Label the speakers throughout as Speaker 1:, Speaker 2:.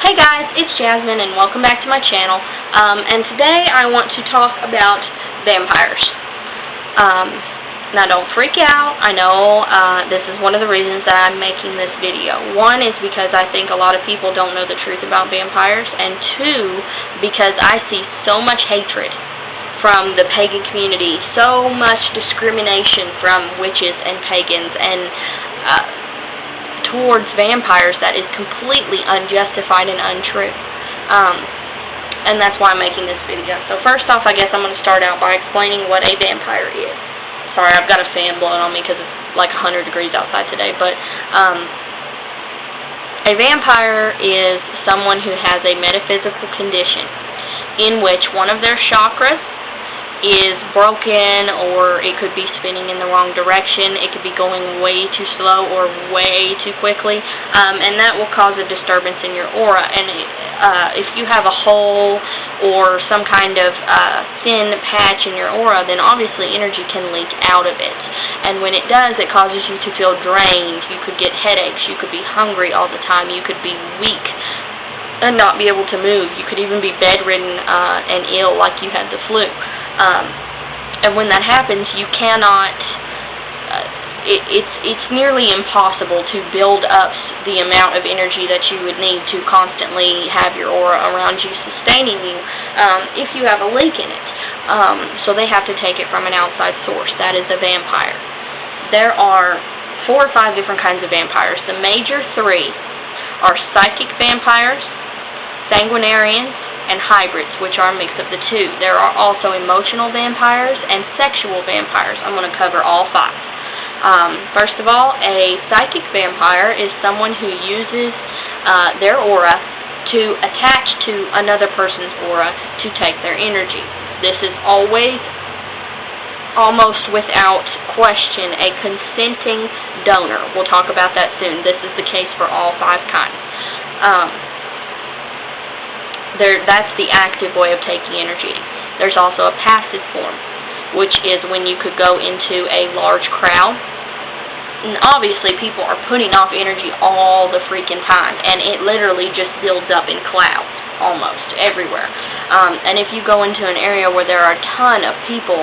Speaker 1: Hey guys, it's Jasmine and welcome back to my channel. And today I want to talk about vampires. Now don't freak out. I know this is one of the reasons that I'm making this video. One is because I think a lot of people don't know the truth about vampires, and two, because I see so much hatred from the pagan community, so much discrimination from witches and pagans and towards vampires that is completely unjustified and untrue. And that's why I'm making this video. So first off, I guess I'm going to start out by explaining what a vampire is. Sorry, I've got a fan blowing on me because it's like 100 degrees outside today. But a vampire is someone who has a metaphysical condition in which one of their chakras is broken, or it could be spinning in the wrong direction. It could be going way too slow or way too quickly, and that will cause a disturbance in your aura. And if you have a hole or some kind of thin patch in your aura, then obviously energy can leak out of it. And when it does, it causes you to feel drained. You could get headaches. You could be hungry all the time. You could be weak and not be able to move. You could even be bedridden and ill like you had the flu. And when that happens, you cannot, it's nearly impossible to build up the amount of energy that you would need to constantly have your aura around you sustaining you if you have a leak in it. So they have to take it from an outside source. That is a vampire. There are 4 or 5 different kinds of vampires. The major 3 are psychic vampires, sanguinarians, and hybrids, which are a mix of the 2. There are also emotional vampires and sexual vampires. I'm going to cover all 5. First of all, a psychic vampire is someone who uses their aura to attach to another person's aura to take their energy. This is always, almost without question, a consenting donor. We'll talk about that soon. This is the case for all 5 kinds. That's the active way of taking energy. There's also a passive form, which is when you could go into a large crowd. And obviously people are putting off energy all the freaking time, and it literally just builds up in clouds almost everywhere. And if you go into an area where there are a ton of people,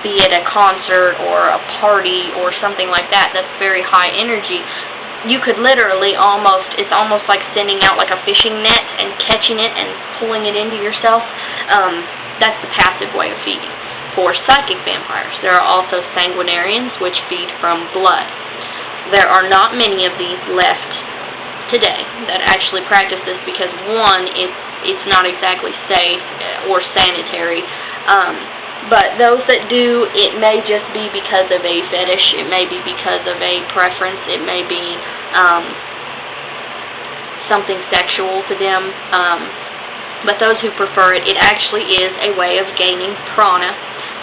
Speaker 1: be it a concert or a party or something like that, that's very high energy, you could literally it's almost like sending out like a fishing net and catching it and pulling it into yourself. That's the passive way of feeding. For psychic vampires, there are also sanguinarians, which feed from blood. There are not many of these left today that actually practice this because, one, it's not exactly safe or sanitary. But those that do, it may just be because of a fetish, it may be because of a preference, it may be something sexual to them. But those who prefer it, it actually is a way of gaining prana,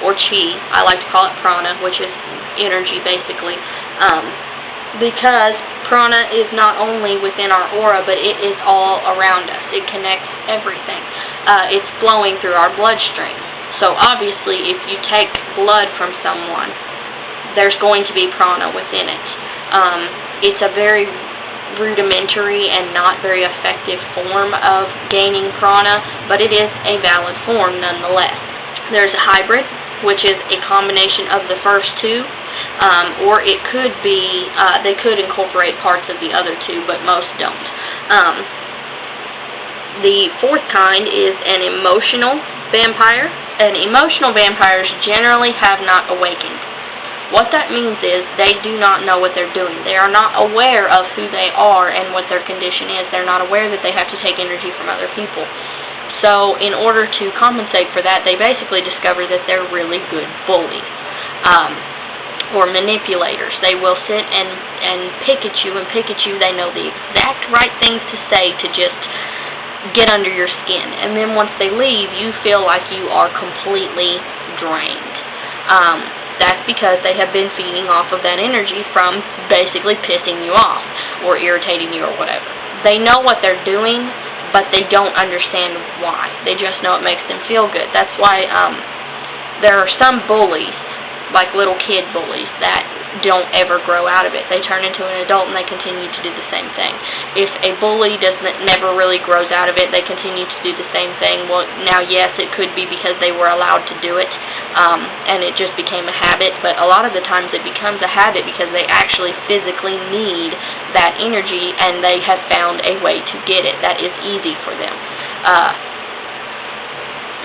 Speaker 1: or chi. I like to call it prana, which is energy basically. Because prana is not only within our aura, but it is all around us. It connects everything. It's flowing through our bloodstream. So obviously, if you take blood from someone, there's going to be prana within it. It's a very rudimentary and not very effective form of gaining prana, but it is a valid form nonetheless. There's a hybrid, which is a combination of the first 2, or it could be, they could incorporate parts of the other 2, but most don't. The 4th kind is an emotional vampire, and emotional vampires generally have not awakened. What that means is they do not know what they're doing. They are not aware of who they are and what their condition is. They're not aware that they have to take energy from other people. So in order to compensate for that, they basically discover that they're really good bullies or manipulators. They will sit and pick at you and pick at you. They know the exact right things to say to just get under your skin, and then once they leave, you feel like you are completely drained. That's because they have been feeding off of that energy from basically pissing you off or irritating you or whatever. They know what they're doing, but they don't understand why. They just know it makes them feel good. That's why there are some bullies, like little kid bullies, that don't ever grow out of it. They turn into an adult and they continue to do the same thing. If a bully never really grows out of it, they continue to do the same thing. Well, now, yes, it could be because they were allowed to do it, and it just became a habit, but a lot of the times it becomes a habit because they actually physically need that energy, and they have found a way to get it that is easy for them.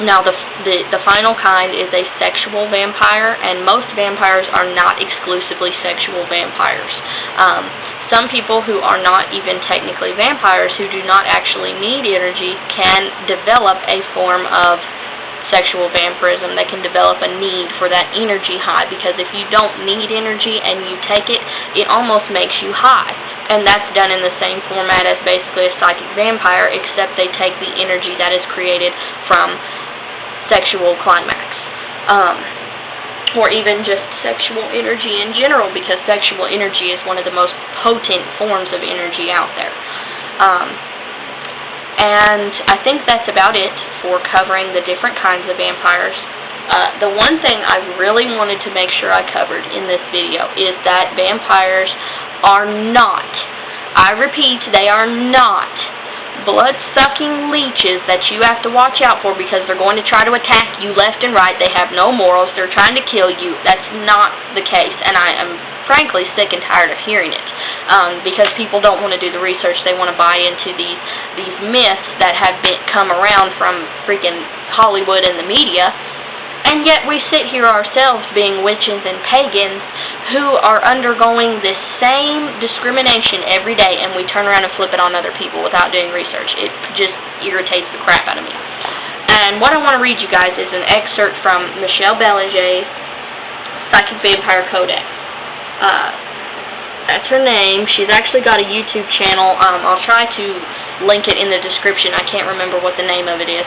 Speaker 1: Now, the final kind is a sexual vampire, and most vampires are not exclusively sexual vampires. Some people who are not even technically vampires, who do not actually need energy, can develop a form of sexual vampirism. They can develop a need for that energy high, because if you don't need energy and you take it, it almost makes you high. And that's done in the same format as basically a psychic vampire, except they take the energy that is created from sexual climax. Or even just sexual energy in general, because sexual energy is one of the most potent forms of energy out there. And I think that's about it for covering the different kinds of vampires. The one thing I really wanted to make sure I covered in this video is that vampires are not, I repeat, they are not blood-sucking leeches that you have to watch out for, because they're going to try to attack you left and right. They have no morals. They're trying to kill you. That's not the case, and I am frankly sick and tired of hearing it, because people don't want to do the research. They want to buy into these myths that have come around from freaking Hollywood and the media, and yet we sit here ourselves being witches and pagans who are undergoing this same discrimination every day, and we turn around and flip it on other people without doing research. It just irritates the crap out of me. And what I want to read you guys is an excerpt from Michelle Belanger's Psychic Vampire Codex. That's her name. She's actually got a YouTube channel. I'll try to link it in the description. I can't remember what the name of it is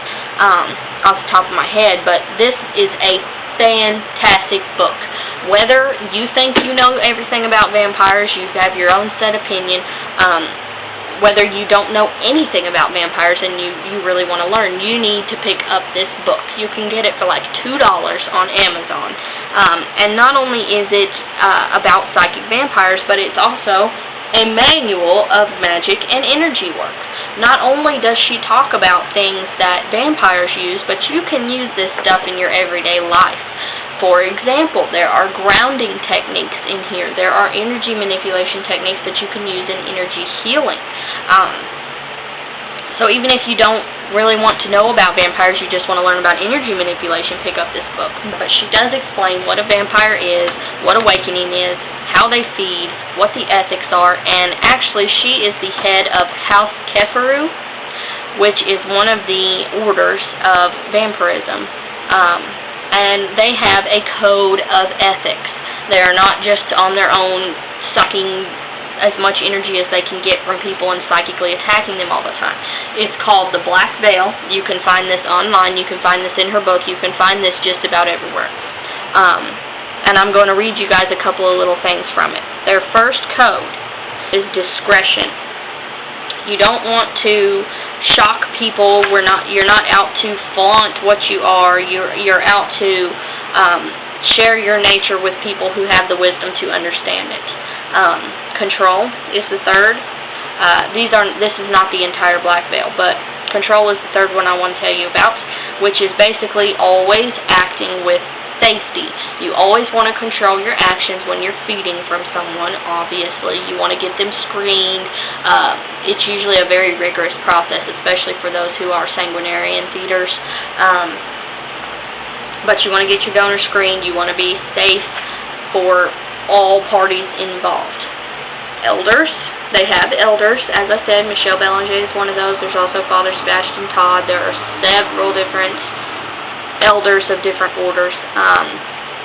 Speaker 1: off the top of my head, but this is a fantastic book. Whether you think you know everything about vampires, you have your own set opinion, whether you don't know anything about vampires and you really want to learn, you need to pick up this book. You can get it for like $2 on Amazon. And not only is it about psychic vampires, but it's also a manual of magic and energy work. Not only does she talk about things that vampires use, but you can use this stuff in your everyday life. For example, there are grounding techniques in here. There are energy manipulation techniques that you can use in energy healing. So even if you don't really want to know about vampires, you just want to learn about energy manipulation, pick up this book. But she does explain what a vampire is, what awakening is, how they feed, what the ethics are, and actually she is the head of House Keferu, which is one of the orders of vampirism. And they have a code of ethics. They are not just on their own sucking as much energy as they can get from people and psychically attacking them all the time. It's called The Black Veil. You can find this online. You can find this in her book. You can find this just about everywhere. And I'm going to read you guys a couple of little things from it. Their first code is discretion. You don't want to shock people. You're not out to flaunt what you are. You're out to share your nature with people who have the wisdom to understand it. Control is the third. This is not the entire Black Veil, but control is the third one I want to tell you about, which is basically always acting with safety. You always want to control your actions when you're feeding from someone, obviously. You want to get them screened. It's usually a very rigorous process, especially for those who are sanguinarian feeders. But you want to get your donor screened. You want to be safe for all parties involved. Elders. They have elders. As I said, Michelle Belanger is one of those. There's also Father Sebastian Todd. There are several different elders of different orders,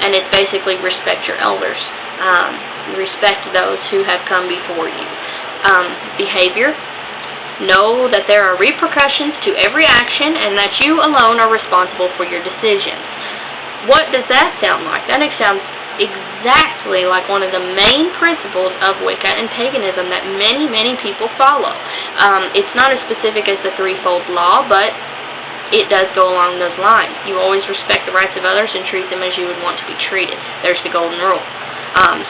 Speaker 1: and it's basically respect your elders. Respect those who have come before you. Behavior. Know that there are repercussions to every action and that you alone are responsible for your decisions. What does that sound like? That sounds exactly like one of the main principles of Wicca and paganism that many, many people follow. It's not as specific as the threefold law, but it does go along those lines. You always respect the rights of others and treat them as you would want to be treated. There's the golden rule.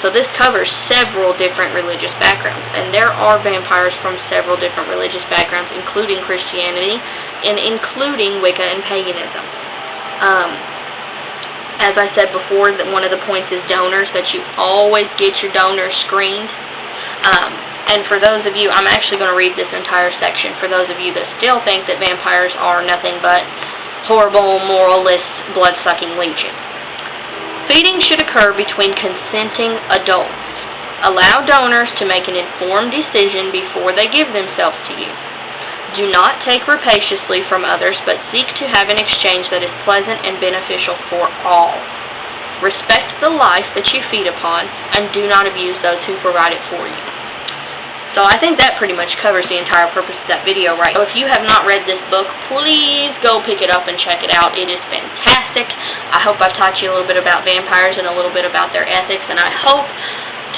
Speaker 1: So this covers several different religious backgrounds, and there are vampires from several different religious backgrounds, including Christianity, and including Wicca and paganism. As I said before, that one of the points is donors, that you always get your donors screened. And for those of you, I'm actually going to read this entire section, for those of you that still think that vampires are nothing but horrible, moralless, blood-sucking legions. Feeding should occur between consenting adults. Allow donors to make an informed decision before they give themselves to you. Do not take rapaciously from others, but seek to have an exchange that is pleasant and beneficial for all. Respect the life that you feed upon, and do not abuse those who provide it for you. So I think that pretty much covers the entire purpose of that video, right? So if you have not read this book, please go pick it up and check it out. It is fantastic. I hope I've taught you a little bit about vampires and a little bit about their ethics, and I hope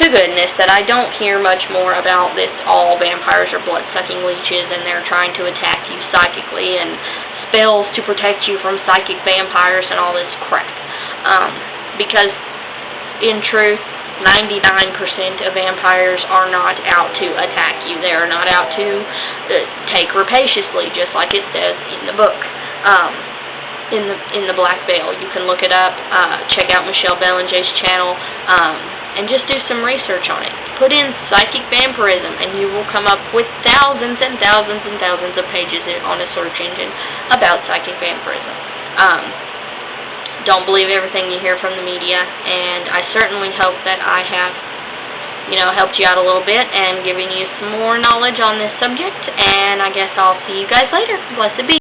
Speaker 1: to goodness that I don't hear much more about this all vampires are blood-sucking leeches and they're trying to attack you psychically and spells to protect you from psychic vampires and all this crap. Because, in truth, 99% of vampires are not out to attack you. They are not out to take rapaciously, just like it says in the book. In the Black Veil. You can look it up, check out Michelle Belanger's channel, and just do some research on it. Put in psychic vampirism, and you will come up with thousands and thousands and thousands of pages on a search engine about psychic vampirism. Don't believe everything you hear from the media, and I certainly hope that I have, helped you out a little bit and given you some more knowledge on this subject, and I guess I'll see you guys later. Blessed be.